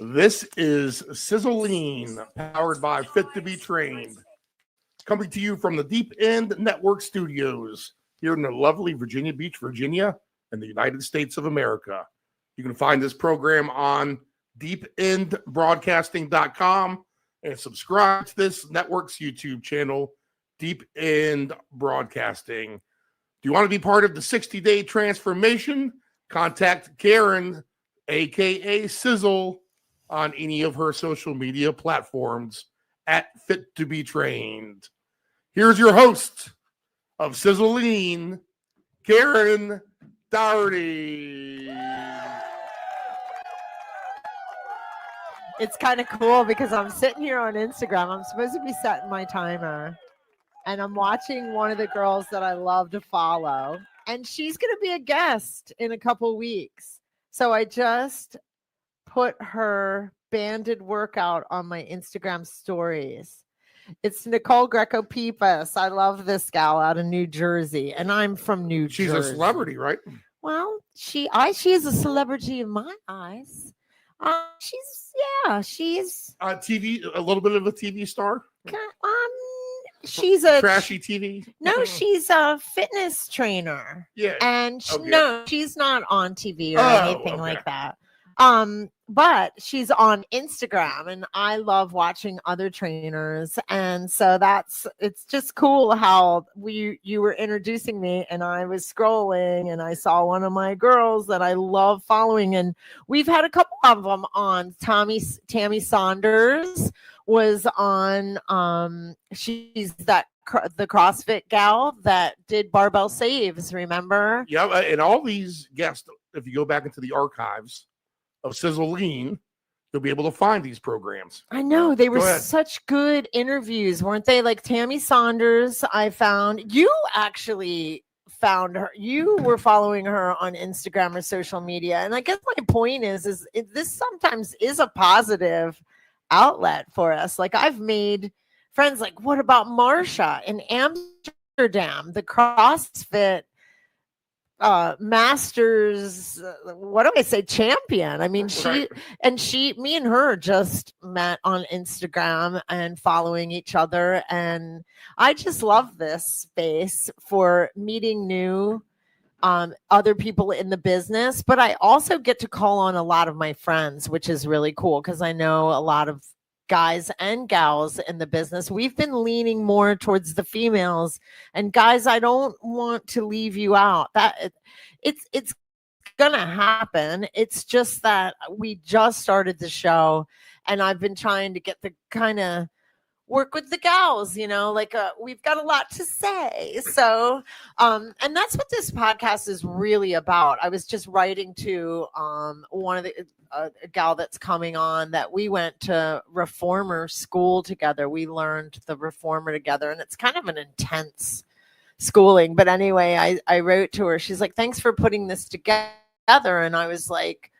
This is Sizzling, powered by Fit to Be Trained, coming to you from the Deep End Network Studios here in the lovely Virginia Beach, Virginia, in the United States of America. You can find this program on deependbroadcasting.com and subscribe to this network's YouTube channel, Deep End Broadcasting. Do you want to be part of the 60-day transformation? Contact Karen, aka Sizzle, on any of her social media platforms at Fit to Be Trained. Here's your host of Sizzling, Karen Doherty. It's kind of cool because I'm sitting here on Instagram. I'm supposed to be setting my timer, and I'm watching one of the girls that I love to follow, and she's going to be a guest in a couple weeks. So I just put her banded workout on my Instagram stories. It's Nicole Greco-Pepas. I love this gal out of New Jersey, and I'm from New Jersey. She's a celebrity, right? Well, she is a celebrity in my eyes. She's TV, a little bit of a TV star. She's a trashy TV. No, she's a fitness trainer. Yeah, and okay. No, she's not on TV or anything like that. But she's on Instagram, and I love watching other trainers, and so it's just cool how you were introducing me, and I was scrolling, and I saw one of my girls that I love following, and we've had a couple of them on. Tammy Saunders was on. She's the CrossFit gal that did barbell saves. Remember? Yeah, and all these guests, if you go back into the archives of Sizzling, you'll be able to find these programs. I know, they were such good interviews, weren't they? Like Tammy Saunders, I found. You actually found her. You were following her on Instagram or social media. And I guess my point is this sometimes is a positive outlet for us. Like I've made friends, like what about Marsha in Amsterdam, the CrossFit masters, champion. I mean, me and her just met on Instagram and following each other, and I just love this space for meeting new other people in the business, but I also get to call on a lot of my friends, which is really cool because I know a lot of guys and gals in the business. We've been leaning more towards the females, and guys, I don't want to leave you out. That it's gonna happen. It's just that we just started the show, and I've been trying to get the kind of work with the gals, we've got a lot to say. So, and that's what this podcast is really about. I was just writing to one of the a gal that's coming on that we went to reformer school together. We learned the reformer together, and it's kind of an intense schooling. But anyway, I wrote to her. She's like, thanks for putting this together. And I was like,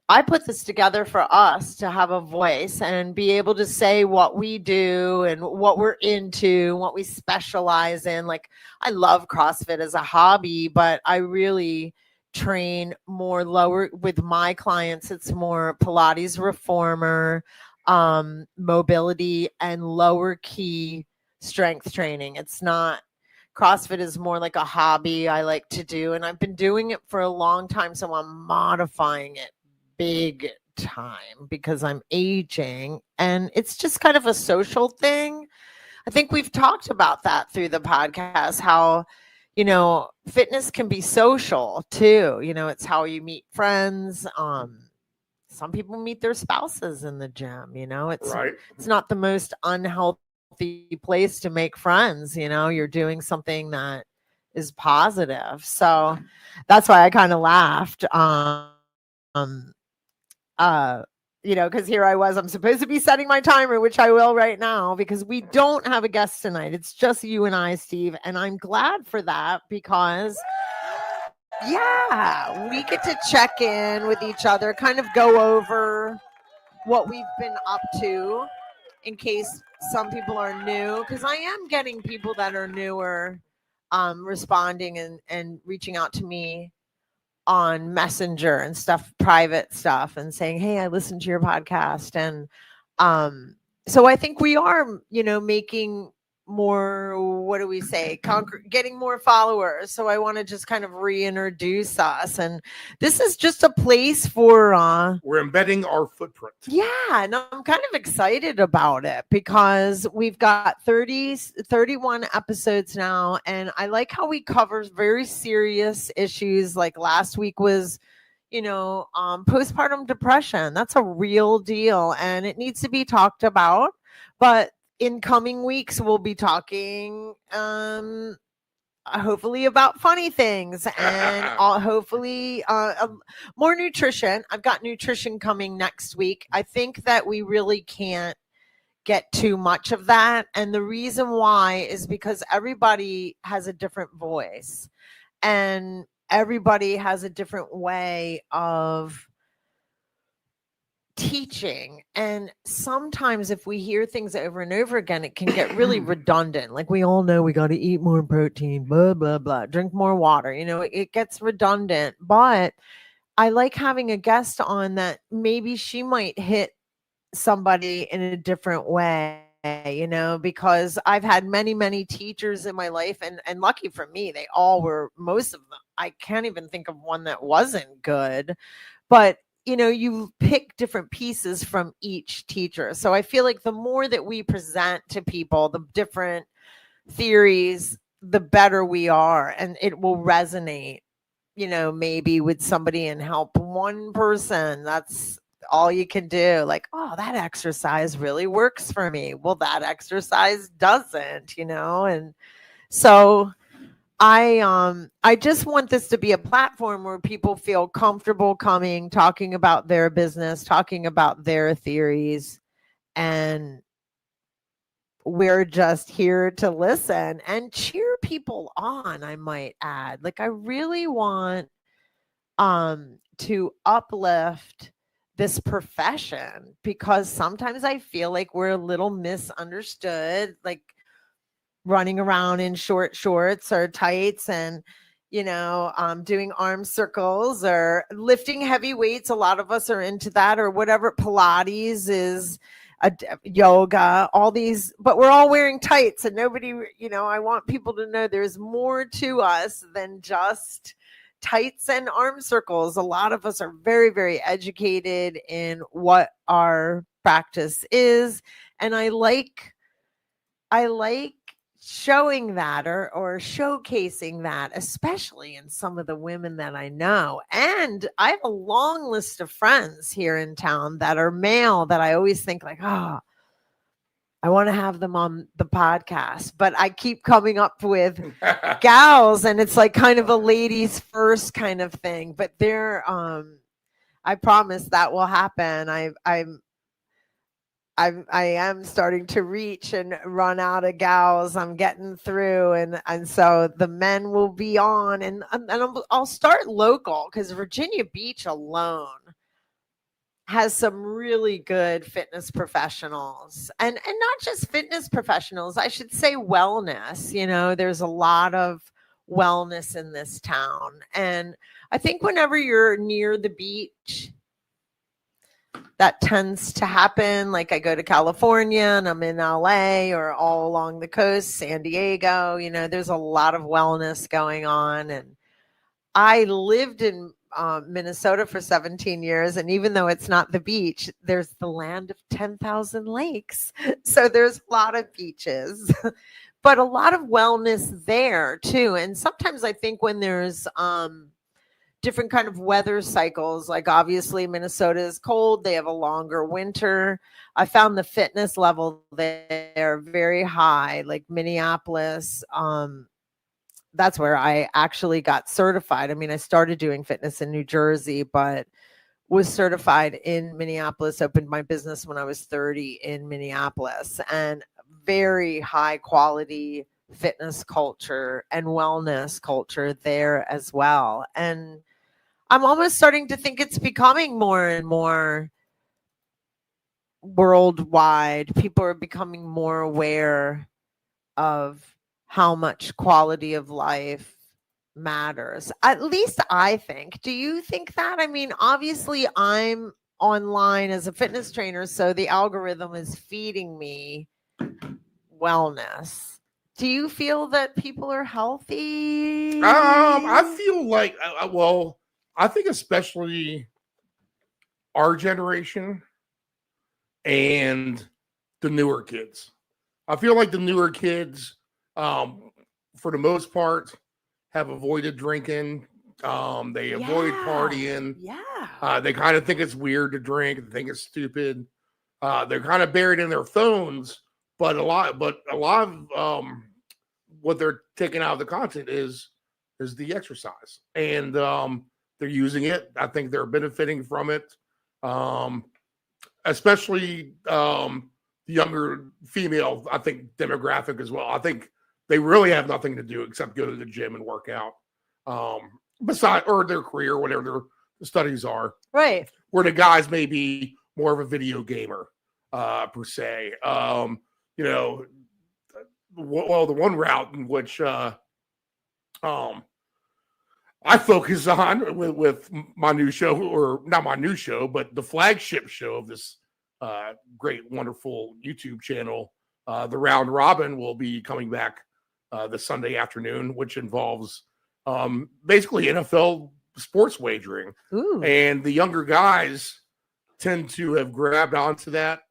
I put this together for us to have a voice and be able to say what we do and what we're into, what we specialize in. Like, I love CrossFit as a hobby, but I really train more lower with my clients. It's more Pilates reformer, mobility, and lower key strength training. It's not, CrossFit is more like a hobby I like to do, and I've been doing it for a long time, so I'm modifying it big time because I'm aging, and it's just kind of a social thing. I think we've talked about that through the podcast, how fitness can be social too. It's how you meet friends. Some people meet their spouses in the gym. It's right. It's not the most unhealthy place to make friends. You're doing something that is positive. So that's why I kind of laughed. Because here I was, I'm supposed to be setting my timer, which I will right now, because we don't have a guest tonight. It's just you and I, Steve. And I'm glad for that because, we get to check in with each other, kind of go over what we've been up to in case some people are new. Because I am getting people that are newer responding and reaching out to me on Messenger and stuff, private stuff, and saying, "Hey, I listened to your podcast." And so I think we are, making more, what do we say, getting more followers. So I want to just kind of reintroduce us, and this is just a place for we're embedding our footprint. Yeah, and I'm kind of excited about it because we've got 31 episodes now, and I like how we cover very serious issues. Like last week was postpartum depression. That's a real deal and it needs to be talked about. But in coming weeks, we'll be talking hopefully about funny things and hopefully more nutrition. I've got nutrition coming next week. I think that we really can't get too much of that. And the reason why is because everybody has a different voice and everybody has a different way of teaching. And sometimes if we hear things over and over again, it can get really redundant. Like we all know we got to eat more protein, blah, blah, blah, drink more water. It gets redundant. But I like having a guest on that maybe she might hit somebody in a different way. Because I've had many, many teachers in my life, and lucky for me, they all were, most of them. I can't even think of one that wasn't good, but you pick different pieces from each teacher. So I feel like the more that we present to people the different theories, the better we are, and it will resonate, maybe with somebody and help one person. That's all you can do. Like, oh, that exercise really works for me. Well, that exercise doesn't, and so I just want this to be a platform where people feel comfortable coming, talking about their business, talking about their theories, and we're just here to listen and cheer people on, I might add. Like I really want to uplift this profession because sometimes I feel like we're a little misunderstood, like running around in short shorts or tights and doing arm circles or lifting heavy weights. A lot of us are into that, or whatever. Pilates is yoga, all these, but we're all wearing tights and nobody, I want people to know there's more to us than just tights and arm circles. A lot of us are very, very educated in what our practice is. And I like showing that or showcasing that, especially in some of the women that I know. And I have a long list of friends here in town that are male that I always think like, oh, I want to have them on the podcast, but I keep coming up with gals and it's like kind of a ladies first kind of thing, but I promise that will happen. I am starting to reach and run out of gals. I'm getting through, and so the men will be on, and I'll start local because Virginia Beach alone has some really good fitness professionals, and not just fitness professionals. I should say wellness. There's a lot of wellness in this town, and I think whenever you're near the beach, that tends to happen. Like I go to California and I'm in LA or all along the coast, San Diego, there's a lot of wellness going on. And I lived in Minnesota for 17 years. And even though it's not the beach, there's the land of 10,000 lakes. So there's a lot of beaches, but a lot of wellness there too. And sometimes I think when there's, different kind of weather cycles, like obviously Minnesota is cold, they have a longer winter. I found the fitness level there very high, like Minneapolis. That's where I actually got certified. I mean, I started doing fitness in New Jersey, but was certified in Minneapolis, opened my business when I was 30 in Minneapolis, and very high quality fitness culture and wellness culture there as well. And I'm almost starting to think it's becoming more and more worldwide. People are becoming more aware of how much quality of life matters. At least I think. Do you think that? I mean, obviously, I'm online as a fitness trainer, so the algorithm is feeding me wellness. Do you feel that people are healthy? I feel like, well, I think especially our generation and the newer kids. I feel like the newer kids, for the most part, have avoided drinking. They avoid partying. Yeah. They kind of think it's weird to drink. They think it's stupid. They're kind of buried in their phones, but a lot of what they're taking out of the content is the exercise, and they're using it. I think they're benefiting from it, especially the younger female. I think demographic as well. I think they really have nothing to do except go to the gym and work out. Besides, or their career, whatever their studies are, Right. where the guys may be more of a video gamer, per se. You know, well, the one route in which I focus on with my new show, or not my new show, but the flagship show of this great, wonderful YouTube channel, The Round Robin, will be coming back this Sunday afternoon, which involves basically NFL sports wagering. Ooh. And the younger guys tend to have grabbed onto that.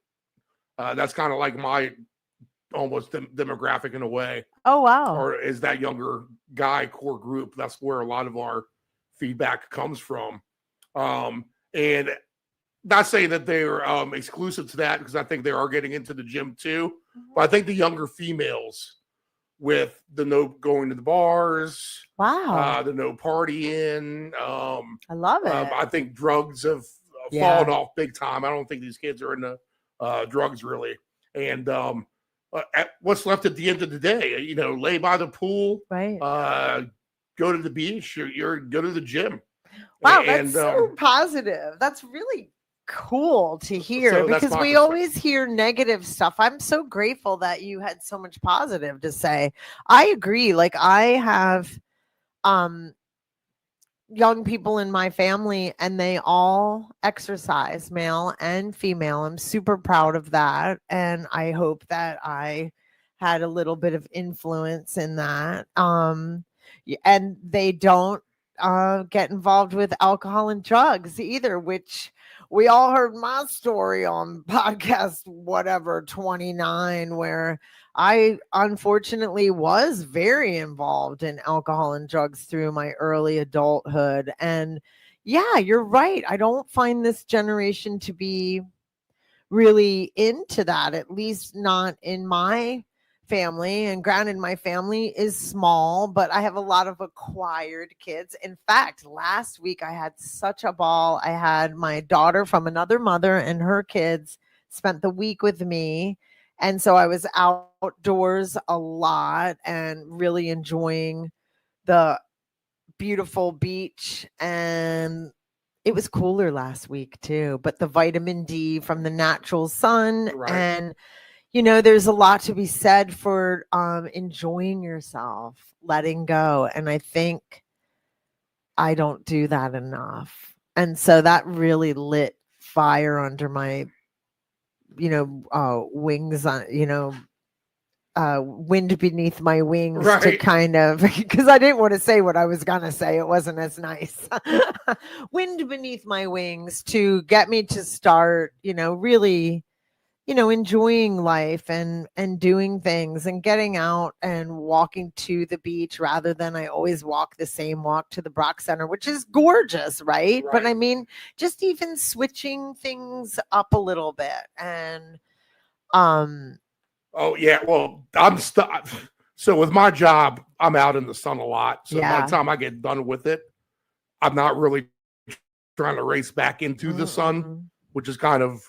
That's kind of like my almost demographic in a way, Oh, wow. or is that younger guy core group. That's where a lot of our feedback comes from. And not saying that they're exclusive to that, because I think they are getting into the gym too. But I think the younger females, with the no going to the bars, Wow. the no partying, I love it. I think drugs have fallen off big time. I don't think these kids are into drugs really. And what's left at the end of the day, you know, lay by the pool, Right. go to the beach, or go to the gym. Wow, And, that's so positive. That's really cool to hear, So that's because my we perspective. always hear negative stuff. I'm so grateful that you had so much positive to say. I agree. Like, I have young people in my family, and they all exercise, male and female. I'm super proud of that, and I hope that I had a little bit of influence in that. And they don't get involved with alcohol and drugs either, which we all heard my story on podcast whatever 29, where I unfortunately was very involved in alcohol and drugs through my early adulthood. And yeah, you're right. I don't find this generation to be really into that, at least not in my family. And granted, my family is small, but I have a lot of acquired kids. In fact, last week I had such a ball. I had my daughter from another mother and her kids spent the week with me. And so I was outdoors a lot and really enjoying the beautiful beach. And it was cooler last week too, but the vitamin D from the natural sun. Right. And you know, there's a lot to be said for enjoying yourself, letting go. And I think I don't do that enough. And so that really lit fire under my, wings on, wind beneath my wings, to Right. kind of, because I didn't want to say what I was going to say. It wasn't as nice. Wind beneath my wings to get me to start, really enjoying life and doing things and getting out and walking to the beach, rather than I always walk the same walk to the Brock Center, which is gorgeous, right? But I mean, just even switching things up a little bit. And oh yeah, well, I'm stuck. So with my job, I'm out in the sun a lot. So by the time I get done with it, I'm not really trying to race back into the sun, which is kind of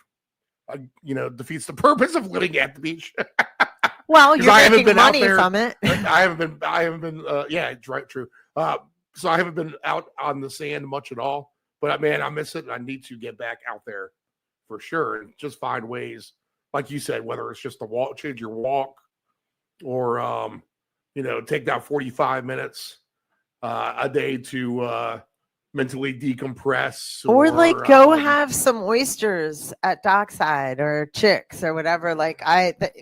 defeats the purpose of living at the beach. Well, you're making money there, from it. I haven't been. Yeah, it's right, true. So I haven't been out on the sand much at all. But man, I miss it. And I need to get back out there for sure, and just find ways, like you said, whether it's just a walk, change your walk, or take that 45 minutes a day to mentally decompress, or like go um, have some oysters at Dockside or Chicks or whatever. Like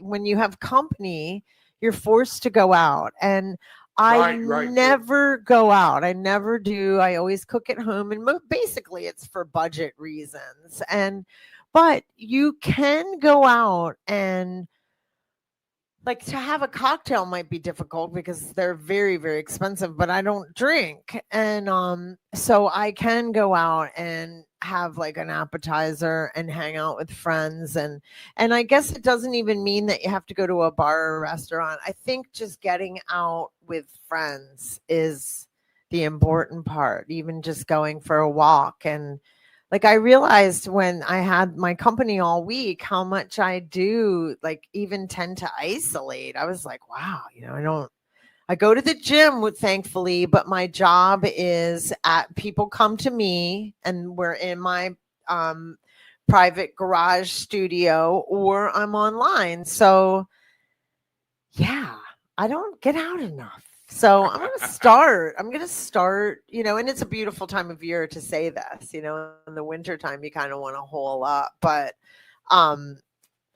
when you have company, you're forced to go out, and I right. never go out. I never do. I always cook at home, and basically it's for budget reasons. But you can go out, and like to have a cocktail might be difficult because they're very, very expensive, but I don't drink. And so I can go out and have like an appetizer and hang out with friends. And I guess it doesn't even mean that you have to go to a bar or a restaurant. I think just getting out with friends is the important part, even just going for a walk. And like I realized when I had my company all week how much I do like even tend to isolate. I was like, wow, I go to the gym thankfully, but my job is people come to me and we're in my private garage studio or I'm online. So yeah, I don't get out enough. So I'm going to start, and it's a beautiful time of year to say this, in the winter time, you kind of want to hole up, but I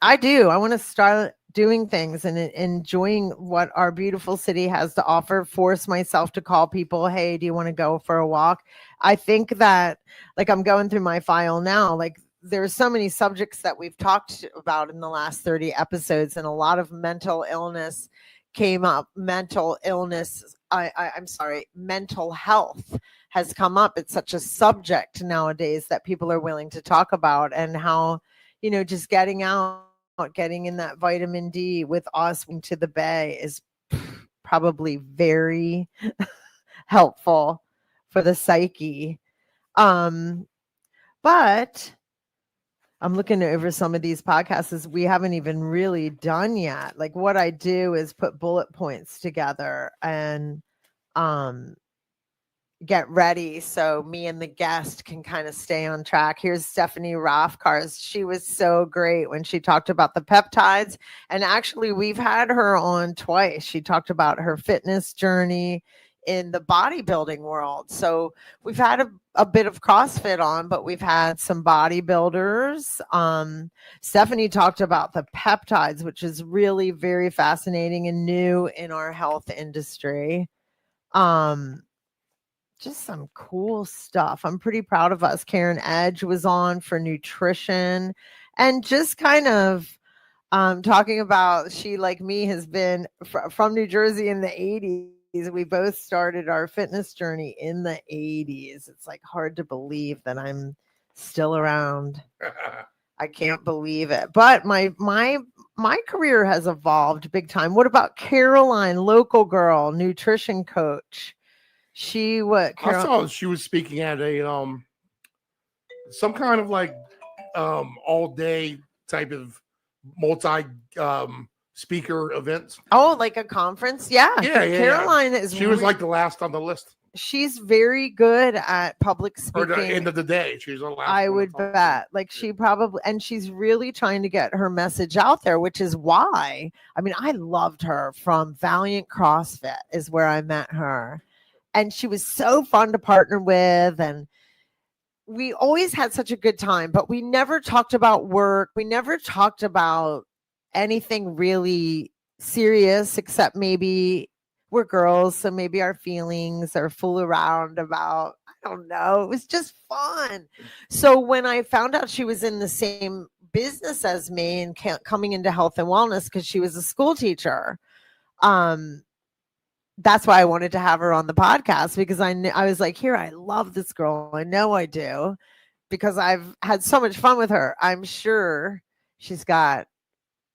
want to start doing things and enjoying what our beautiful city has to offer, force myself to call people, hey, do you want to go for a walk? I think that like I'm going through my file now, like there's so many subjects that we've talked about in the last 30 episodes, and a lot of mental illness came up. Mental health has come up. It's such a subject nowadays that people are willing to talk about, and how, just getting out, getting in that vitamin D with us to the bay is probably very helpful for the psyche. But I'm looking over some of these podcasts we haven't even really done yet. Like what I do is put bullet points together and get ready so me and the guest can kind of stay on track. Here's Stephanie Rothkars. She was so great when she talked about the peptides. And actually, we've had her on twice. She talked about her fitness journey in the bodybuilding world. So we've had a bit of CrossFit on, but we've had some bodybuilders. Stephanie talked about the peptides, which is really very fascinating and new in our health industry. Just some cool stuff. I'm pretty proud of us. Karen Edge was on for nutrition, and just kind of talking about, she, like me, has been from New Jersey in the 80s. We both started our fitness journey in the 80s. It's like hard to believe that I'm still around. I can't believe it. But my career has evolved big time. What about Caroline, local girl, nutrition coach? I saw she was speaking at a some kind of like all day type of multi speaker events. Oh, like a conference? Yeah. Caroline is. She was like the last on the list. She's very good at public speaking. Or the end of the day, she's the last. I would bet. Like she probably, and she's really trying to get her message out there, which is why. I mean, I loved her from Valiant CrossFit is where I met her. And she was so fun to partner with. And we always had such a good time, but we never talked about work. We never talked about anything really serious, except maybe we're girls. So maybe our feelings or fool around about, I don't know. It was just fun. So when I found out she was in the same business as me and coming into health and wellness, because she was a school teacher, that's why I wanted to have her on the podcast, because I was like, here, I love this girl. I know I do, because I've had so much fun with her. I'm sure she's got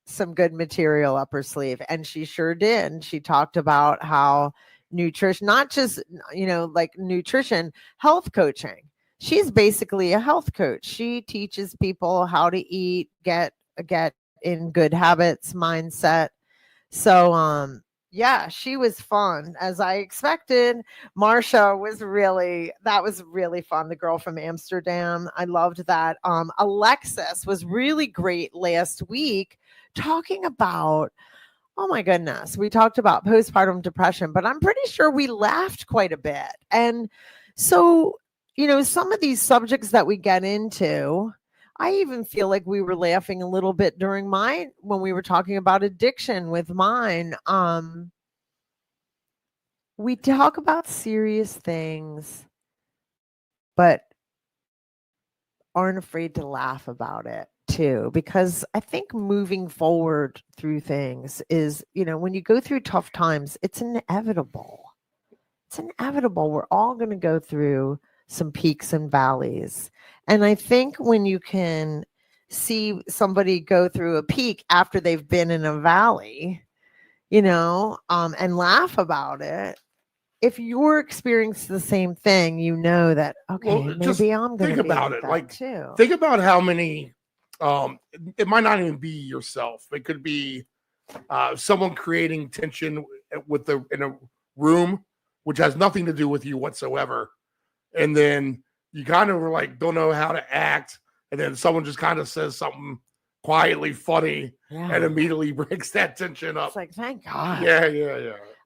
some good material up her sleeve. And she sure did. She talked about how nutrition, not just, like nutrition, health coaching. She's basically a health coach. She teaches people how to eat, get in good habits, mindset. So, yeah, she was fun, as I expected. Marsha was really fun. The girl from Amsterdam. I loved that. Alexis was really great last week, talking about Oh my goodness. We talked about postpartum depression, but I'm pretty sure we laughed quite a bit. And so, some of these subjects that we get into, I even feel like we were laughing a little bit during mine when we were talking about addiction with mine. We talk about serious things, but aren't afraid to laugh about it too, because I think moving forward through things is, when you go through tough times, it's inevitable. It's inevitable. We're all going to go through some peaks and valleys. And I think when you can see somebody go through a peak after they've been in a valley, and laugh about it, if you're experiencing the same thing, that, okay, just maybe I'm going think to be about like it. that Like, too. think about how many. It might not even be yourself. It could be someone creating tension in a room, which has nothing to do with you whatsoever. And then you kind of like don't know how to act, and then someone just kind of says something quietly funny and immediately breaks that tension up. It's like, thank God. Yeah.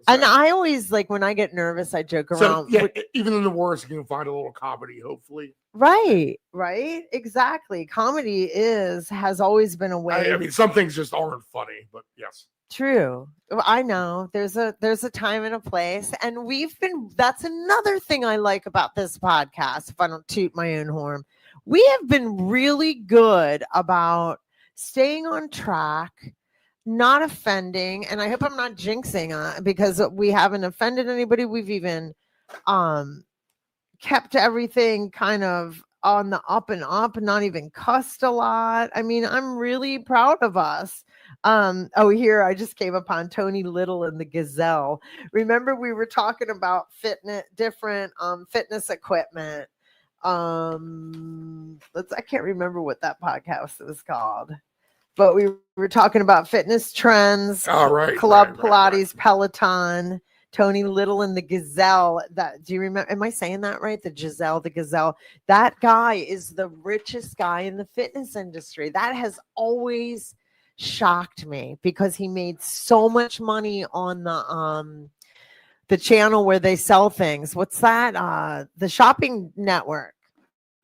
And I always, like, when I get nervous, I joke around. So, even in the worst, you can find a little comedy, hopefully. Right. Exactly. Comedy has always been a way. I mean, some things just aren't funny, but yes. True. I know there's a time and a place, and that's another thing I like about this podcast. If I don't toot my own horn, we have been really good about staying on track, not offending, and I hope I'm not jinxing because we haven't offended anybody. We've even kept everything kind of on the up and up, not even cussed a lot. I mean, I'm really proud of us. Here I just came upon Tony Little and the Gazelle. Remember, we were talking about different fitness equipment. I can't remember what that podcast was called, but we were talking about fitness trends. Club Pilates, Peloton. Tony Little and the Gazelle. Do you remember? Am I saying that right? The Gazelle. That guy is the richest guy in the fitness industry. That has always shocked me because he made so much money on the channel where they sell things. What's that? The Shopping Network.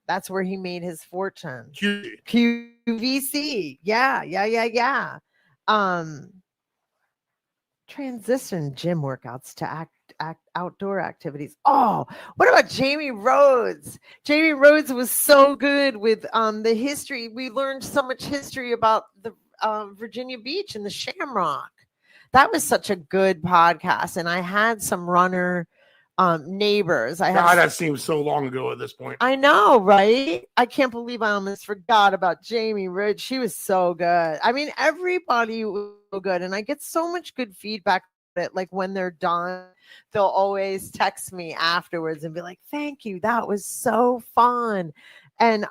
That's where he made his fortune. QVC. Yeah. Transition gym workouts to outdoor activities. Oh, what about Jamie Rhodes? Jamie Rhodes was so good with the history. We learned so much history about the Virginia Beach and the Shamrock. That was such a good podcast. And I had some runner neighbors. That seems so long ago at this point. I know, right? I can't believe I almost forgot about Jamie Rhodes. She was so good. I mean, everybody was so good, and I get so much good feedback. That, like, when they're done, they'll always text me afterwards and be like, "Thank you, that was so fun." And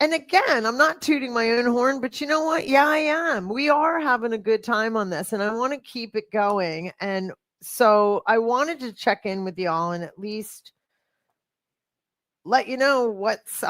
again, I'm not tooting my own horn, but you know what? Yeah, I am. We are having a good time on this, and I want to keep it going. And so I wanted to check in with y'all and at least let you know what's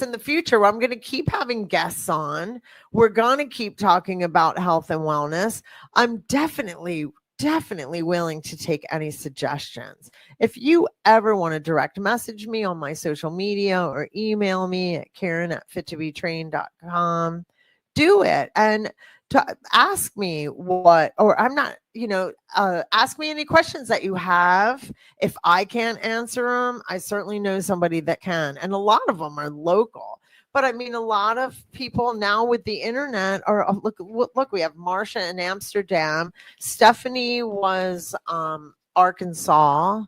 in the future. I'm going to keep having guests on. We're going to keep talking about health and wellness. I'm definitely willing to take any suggestions. If you ever want to direct message me on my social media or email me at Karen@fittobetrained.com, do it. And to ask me ask me any questions that you have. If I can't answer them, I certainly know somebody that can. And a lot of them are local. But I mean, a lot of people now with the internet are, look, we have Marsha in Amsterdam. Stephanie was Arkansas.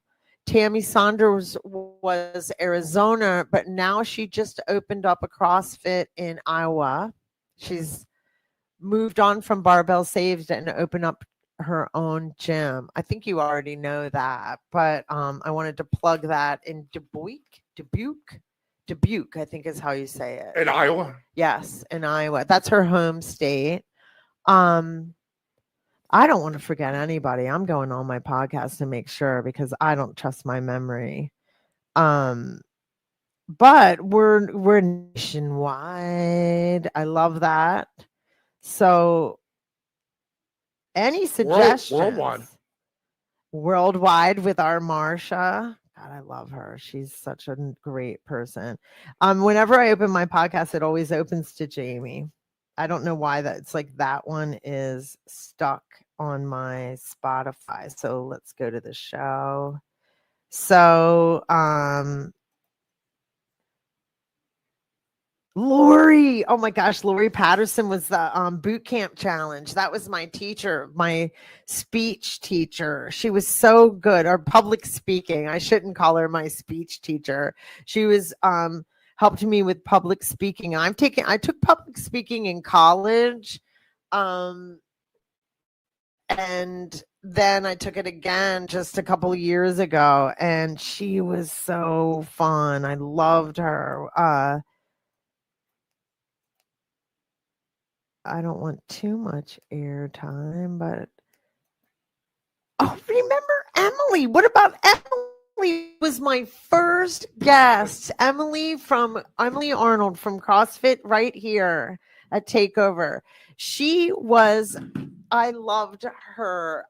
Tammy Saunders was Arizona, but now she just opened up a CrossFit in Iowa. She's moved on from Barbell Saved and opened up her own gym. I think you already know that, but I wanted to plug that in Dubuque, I think is how you say it. In Iowa? Yes, in Iowa. That's her home state. I don't want to forget anybody. I'm going on my podcast to make sure because I don't trust my memory. But we're nationwide. I love that. So any suggestions? Worldwide with our Marsha. God, I love her. She's such a great person. Whenever I open my podcast, it always opens to Jamie. I don't know why that. It's like that one is stuck on my Spotify. So let's go to the show. So, Lori, oh my gosh, Lori Patterson was the boot camp challenge. That was my teacher, my speech teacher. She was so good. Or public speaking. I shouldn't call her my speech teacher. She was helped me with public speaking. I took public speaking in college. And then I took it again just a couple of years ago, and she was so fun. I loved her. I don't want too much airtime, but remember Emily? What about Emily? Was my first guest. Emily Arnold from CrossFit right here at Takeover. I loved her.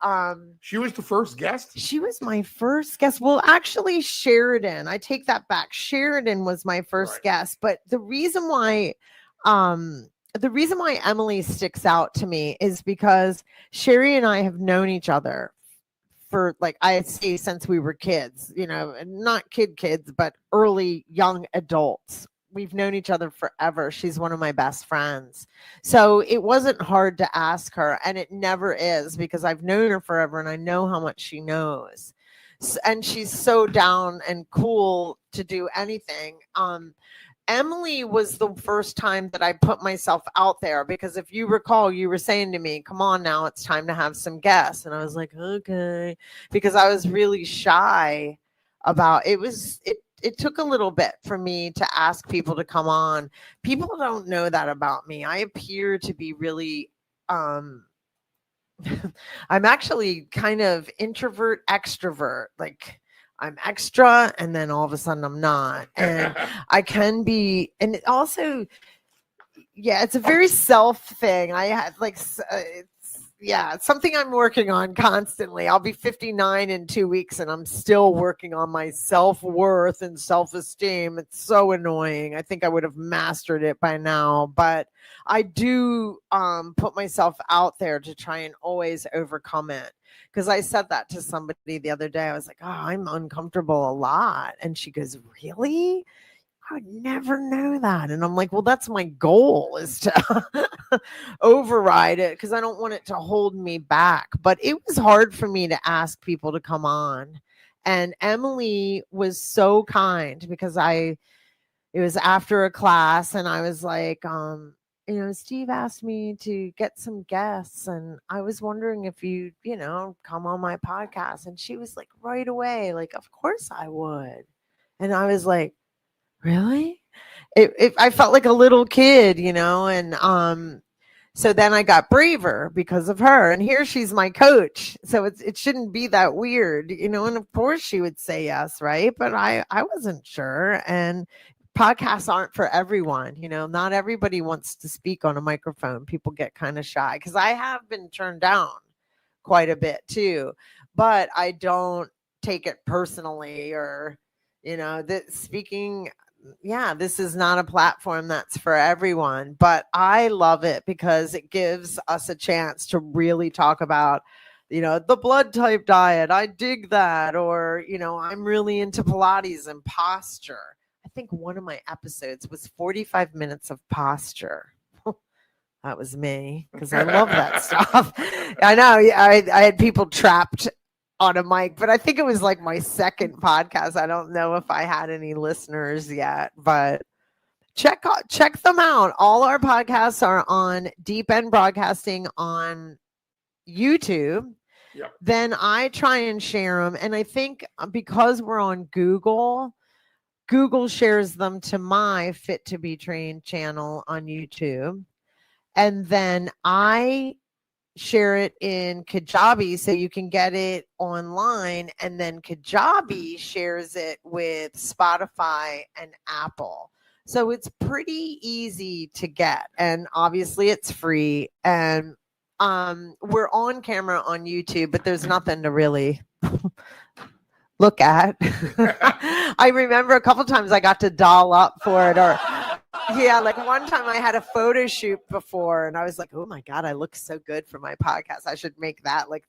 She was the first guest? She was my first guest. Well, actually, Sheridan. I take that back. Sheridan was my first guest, but the reason why Emily sticks out to me is because Sherry and I have known each other for, like, I say, since we were kids, not kids, but early young adults. We've known each other forever. She's one of my best friends. So it wasn't hard to ask her, and it never is, because I've known her forever and I know how much she knows. And she's so down and cool to do anything. Emily was the first time that I put myself out there, because if you recall, you were saying to me, come on now, it's time to have some guests. And I was like, okay, because I was really shy about it. It took a little bit for me to ask people to come on. People don't know that about me. I appear to be really, I'm actually kind of introvert, extrovert, like I'm extra, and then all of a sudden I'm not. And I can be, and it also, it's a very self thing. I had it's something I'm working on constantly. I'll be 59 in 2 weeks, and I'm still working on my self-worth and self-esteem. It's so annoying. I think I would have mastered it by now, but I do put myself out there to try and always overcome it. Because I said that to somebody the other day. I was like, oh, I'm uncomfortable a lot. And she goes, really? I would never know that. And I'm like, well, that's my goal, is to override it, because I don't want it to hold me back. But it was hard for me to ask people to come on. And Emily was so kind, because it was after a class, and I was like, Steve asked me to get some guests, and I was wondering if you come on my podcast. And she was like, right away, like, of course I would. And I was like, really? I felt like a little kid, and so then I got braver because of her. And here she's my coach, so it shouldn't be that weird, and of course she would say yes, right? But I wasn't sure. And podcasts aren't for everyone. Not everybody wants to speak on a microphone. People get kind of shy, because I have been turned down quite a bit too, but I don't take it personally, or that speaking, this is not a platform that's for everyone. But I love it because it gives us a chance to really talk about the blood type diet. I dig that. Or I'm really into Pilates and posture. I think one of my episodes was 45 minutes of posture. That was me, because I love that stuff. I know. I had people trapped on a mic, but I think it was like my second podcast. I don't know if I had any listeners yet, but check them out. All our podcasts are on Deep End Broadcasting on YouTube. Yep. Then I try and share them. And I think because we're on Google shares them to my Fit to Be Trained channel on YouTube. And then I share it in Kajabi, so you can get it online. And then Kajabi shares it with Spotify and Apple. So it's pretty easy to get. And obviously it's free. And we're on camera on YouTube, but there's nothing to really look at. I remember a couple times I got to doll up for it, or yeah, like one time I had a photo shoot before and I was like, oh my God, I look so good for my podcast. I should make that like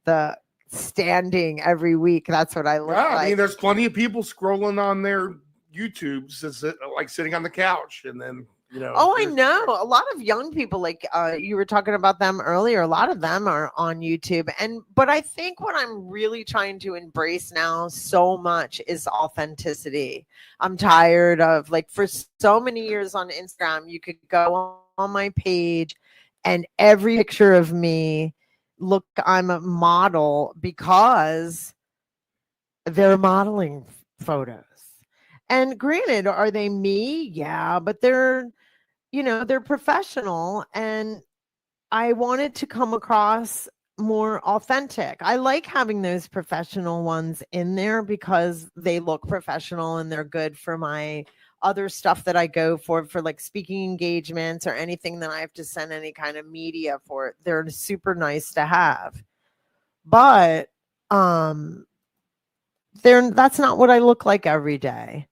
the standing every week. That's what I look like. I mean, there's plenty of people scrolling on their YouTubes, like sitting on the couch, and then Oh, I know. A lot of young people, like you were talking about them earlier, a lot of them are on YouTube. But I think what I'm really trying to embrace now so much is authenticity. I'm tired of, like, for so many years on Instagram, you could go on my page and every picture of me, look, I'm a model because they're modeling photos. And granted, are they me? Yeah, but they're professional, and I wanted to come across more authentic. I like having those professional ones in there because they look professional and they're good for my other stuff that I go for like speaking engagements or anything that I have to send any kind of media for. They're super nice to have. But that's not what I look like every day.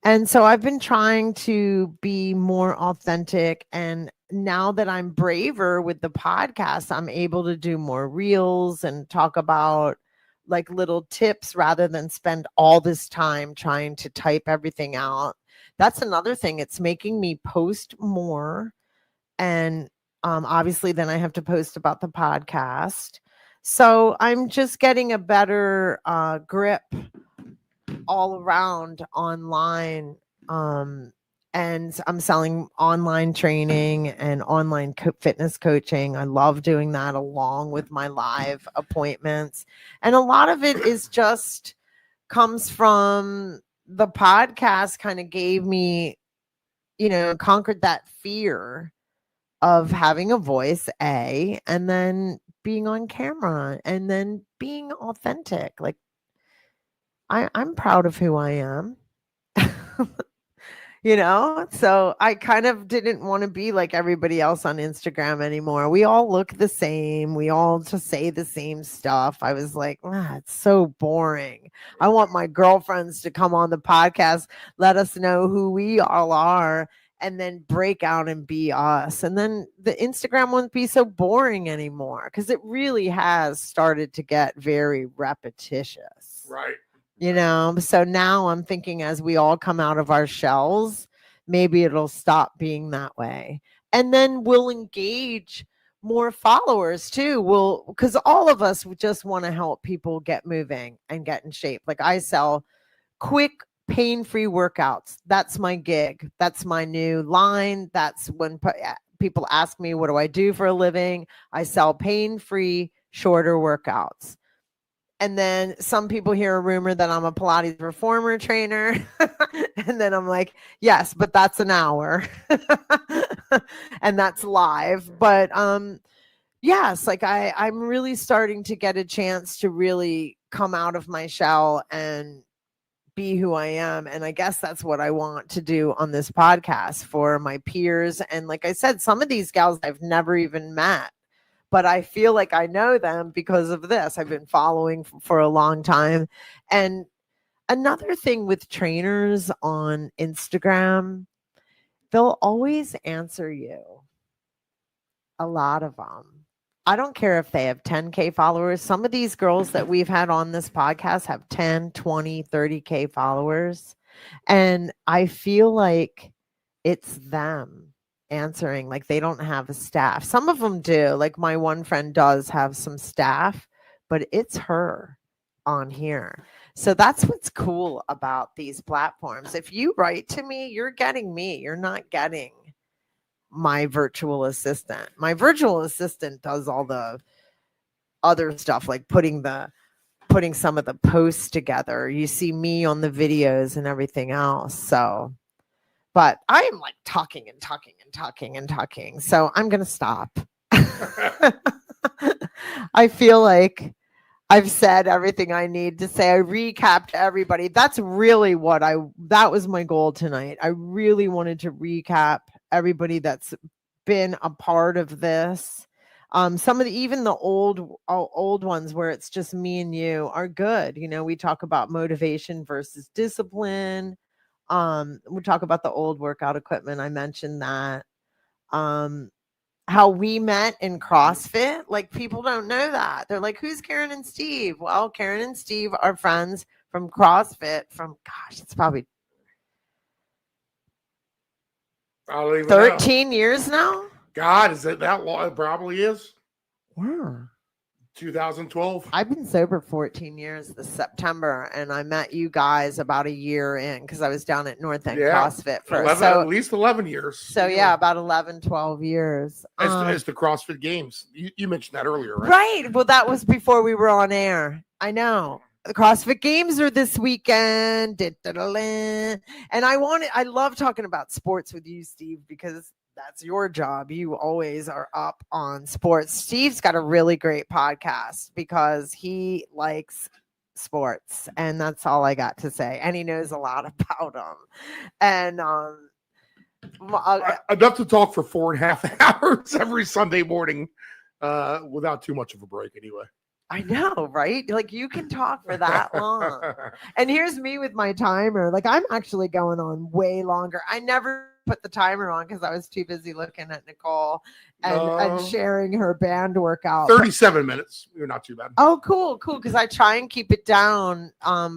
And so I've been trying to be more authentic. And now that I'm braver with the podcast, I'm able to do more reels and talk about like little tips rather than spend all this time trying to type everything out. That's another thing. It's making me post more. And obviously then I have to post about the podcast. So I'm just getting a better grip all around online, and I'm selling online training and online fitness coaching. I love doing that along with my live appointments, and a lot of it is just comes from the podcast. Kind of gave me, conquered that fear of having a voice, and then being on camera, and then being authentic. Like, I'm proud of who I am, so I kind of didn't want to be like everybody else on Instagram anymore. We all look the same. We all just say the same stuff. I was like, it's so boring. I want my girlfriends to come on the podcast, let us know who we all are, and then break out and be us. And then the Instagram won't be so boring anymore because it really has started to get very repetitious. Right. So now I'm thinking as we all come out of our shells, maybe it'll stop being that way. And then we'll engage more followers too. Because all of us just want to help people get moving and get in shape. Like, I sell quick, pain-free workouts. That's my gig. That's my new line. That's when people ask me, what do I do for a living? I sell pain-free, shorter workouts. And then some people hear a rumor that I'm a Pilates reformer trainer. And then I'm like, yes, but that's an hour. And that's live. But yes, like I'm really starting to get a chance to really come out of my shell and be who I am. And I guess that's what I want to do on this podcast for my peers. And like I said, some of these gals I've never even met, but I feel like I know them because of this. I've been following for a long time. And another thing with trainers on Instagram, they'll always answer you. A lot of them. I don't care if they have 10K followers. Some of these girls that we've had on this podcast have 10, 20, 30K followers. And I feel like it's them answering, like they don't have a staff. Some of them do. Like my one friend does have some staff, but it's her on here. So that's what's cool about these platforms. If you write to me, you're getting me. You're not getting my virtual assistant. My virtual assistant does all the other stuff, like putting some of the posts together. You see me on the videos and everything else. So, but I am like talking and talking and talking and talking. So I'm going to stop. I feel like I've said everything I need to say. I recapped everybody. That's really that was my goal tonight. I really wanted to recap everybody that's been a part of this. Some of even the old ones where it's just me and you are good. We talk about motivation versus discipline. We talk about the old workout equipment. I mentioned that. How we met in CrossFit. Like, people don't know that. They're like, who's Karen and Steve? Well, Karen and Steve are friends from CrossFit it's probably I don't even 13 years now. God, is it that long? It probably is. Yeah. 2012. I've been sober 14 years this September, and I met you guys about a year in because I was down at North End CrossFit for at least 11 years. So yeah, about 11, 12 years. It's the CrossFit Games. You mentioned that earlier, right? Right. Well, that was before we were on air. I know. The CrossFit Games are this weekend. And I love talking about sports with you, Steve, because that's your job. You always are up on sports. Steve's got a really great podcast because he likes sports, and that's all I got to say. And he knows a lot about them. And enough to talk for 4.5 hours every Sunday morning without too much of a break anyway. I know, right? Like, you can talk for that long. And here's me with my timer. Like, I'm actually going on way longer. I never put the timer on because I was too busy looking at Nicole and sharing her band workout. 37 minutes. You're not too bad. Oh, cool. Because I try and keep it down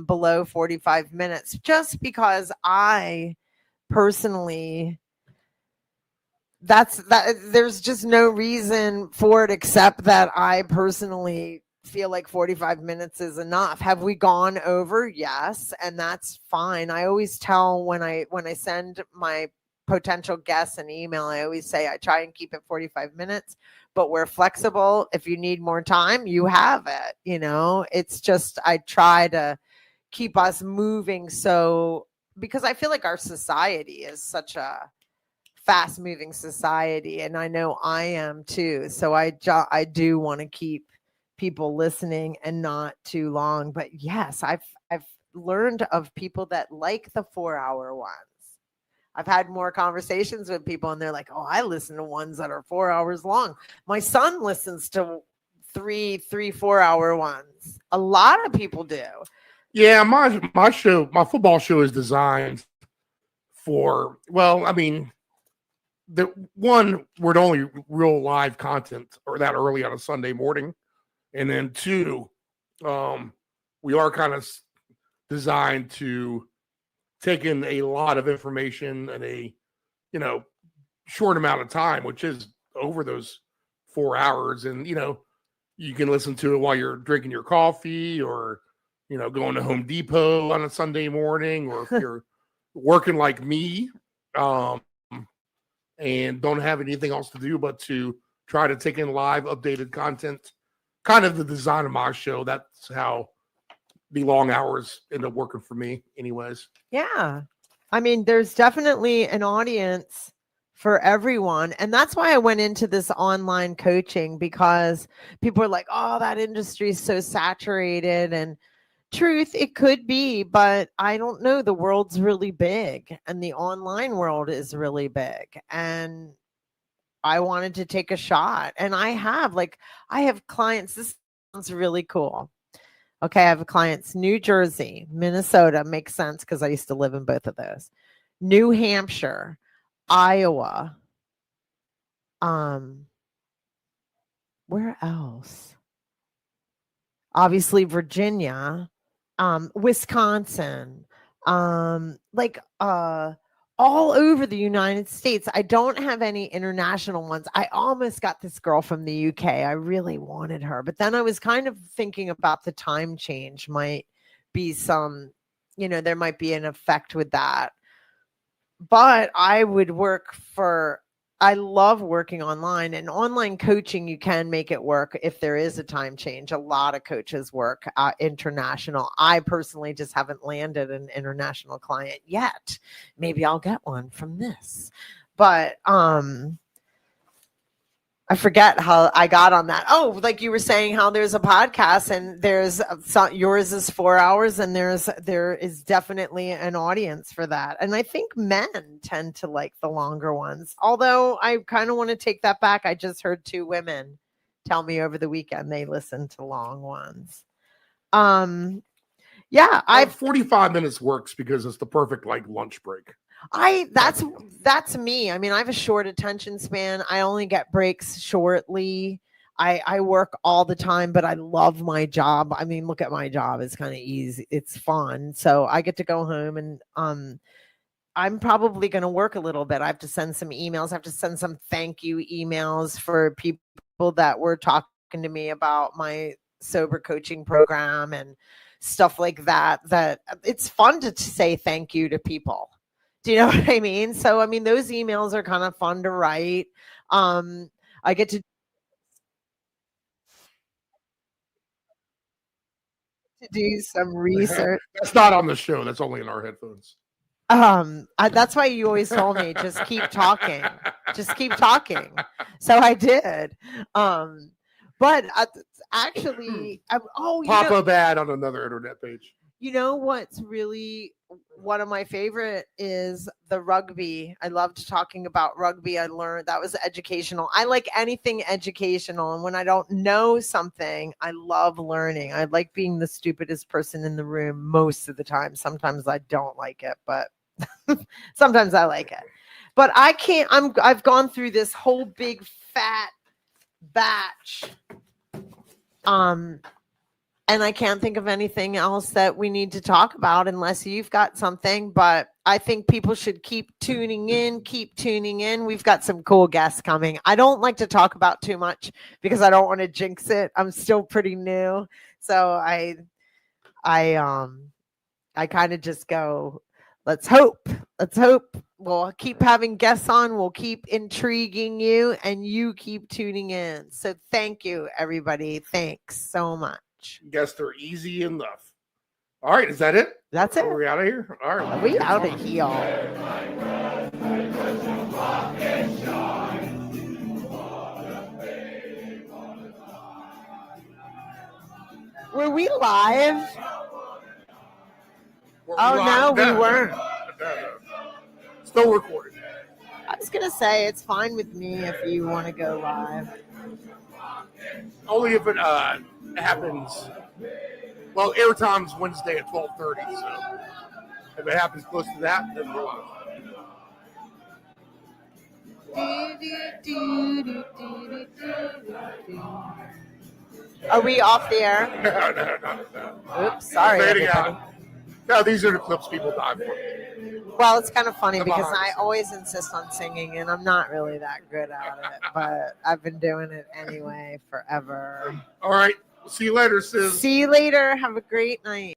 below 45 minutes just because I personally... there's just no reason for it except that I personally feel like 45 minutes is enough. Have we gone over? Yes, and that's fine. I always tell when I send my potential guests an email, I always say I try and keep it 45 minutes, but we're flexible. If you need more time, you have it. It's just I try to keep us moving, so because I feel like our society is such a fast moving society, and I know I am too. So I do want to keep people listening and not too long. But yes, I've learned of people that like the 4-hour ones. I've had more conversations with people, and they're like, "Oh, I listen to ones that are 4 hours long." My son listens to 4-hour ones. A lot of people do. Yeah, my football show is designed for, the one, we're the only real live content or that early on a Sunday morning. And then two, we are kind of designed to take in a lot of information in a, short amount of time, which is over those 4 hours. And, you can listen to it while you're drinking your coffee or, going to Home Depot on a Sunday morning, or if you're working like me, and don't have anything else to do but to try to take in live updated content. Kind of the design of my show. That's how the long hours end up working for me anyways. Yeah. I mean, there's definitely an audience for everyone. And that's why I went into this online coaching, because people are like, oh, that industry is so saturated. And truth, it could be, but I don't know. The world's really big, and the online world is really big. And I wanted to take a shot, and I have clients. This sounds really cool. Okay, I have clients, New Jersey, Minnesota, makes sense because I used to live in both of those. New Hampshire, Iowa. Where else? Obviously Virginia, Wisconsin, all over the United States. I don't have any international ones. I almost got this girl from the UK. I really wanted her, but then I was kind of thinking about the time change might be there might be an effect with that. But I love working online, and online coaching, you can make it work if there is a time change. A lot of coaches work international. I personally just haven't landed an international client yet. Maybe I'll get one from this. But I forget how I got on that. Oh, like you were saying, how there's a podcast and yours is 4 hours, and there is definitely an audience for that. And I think men tend to like the longer ones. Although I kind of want to take that back. I just heard 2 women tell me over the weekend they listen to long ones. Yeah, I 45 minutes works because it's the perfect like lunch break. That's me. I mean, I have a short attention span. I only get breaks shortly. I work all the time, but I love my job. I mean, look at my job. It's kind of easy. It's fun. So I get to go home, and I'm probably going to work a little bit. I have to send some emails. I have to send some thank you emails for people that were talking to me about my sober coaching program and stuff like that. That it's fun to say thank you to people. Do you know what I mean? So, I mean, those emails are kind of fun to write. I get to do some research. That's not on the show. That's only in our headphones. That's why you always told me, just keep talking. Just keep talking. So I did. But actually, Pop-up ad on another internet page. You know what's really one of my favorite is the rugby. I loved talking about rugby. I learned that was educational. I like anything educational. And when I don't know something, I love learning. I like being the stupidest person in the room most of the time. Sometimes I don't like it, but sometimes I like it. But I've gone through this whole big fat batch. And I can't think of anything else that we need to talk about unless you've got something. But I think people should keep tuning in. We've got some cool guests coming. I don't like to talk about too much because I don't want to jinx it. I'm still pretty new. So I kind of just go, let's hope. We'll keep having guests on. We'll keep intriguing you, and you keep tuning in. So thank you, everybody. Thanks so much. Guess they're easy enough. All right, is that it? That's it. Are we out of here? All right. Are we out of here? Were we live? No, we weren't. Still recording. I was going to say, it's fine with me if you want to go live. Only if it happens. Well, airtime's Wednesday at 12:30, so if it happens close to that, then we're live. Are we off the air? No. Oops, sorry. Fading out. No, these are the clips people die for. Well, it's kind of funny because I always insist on singing, and I'm not really that good at it, but I've been doing it anyway forever. All right. See you later, Sis. See you later. Have a great night.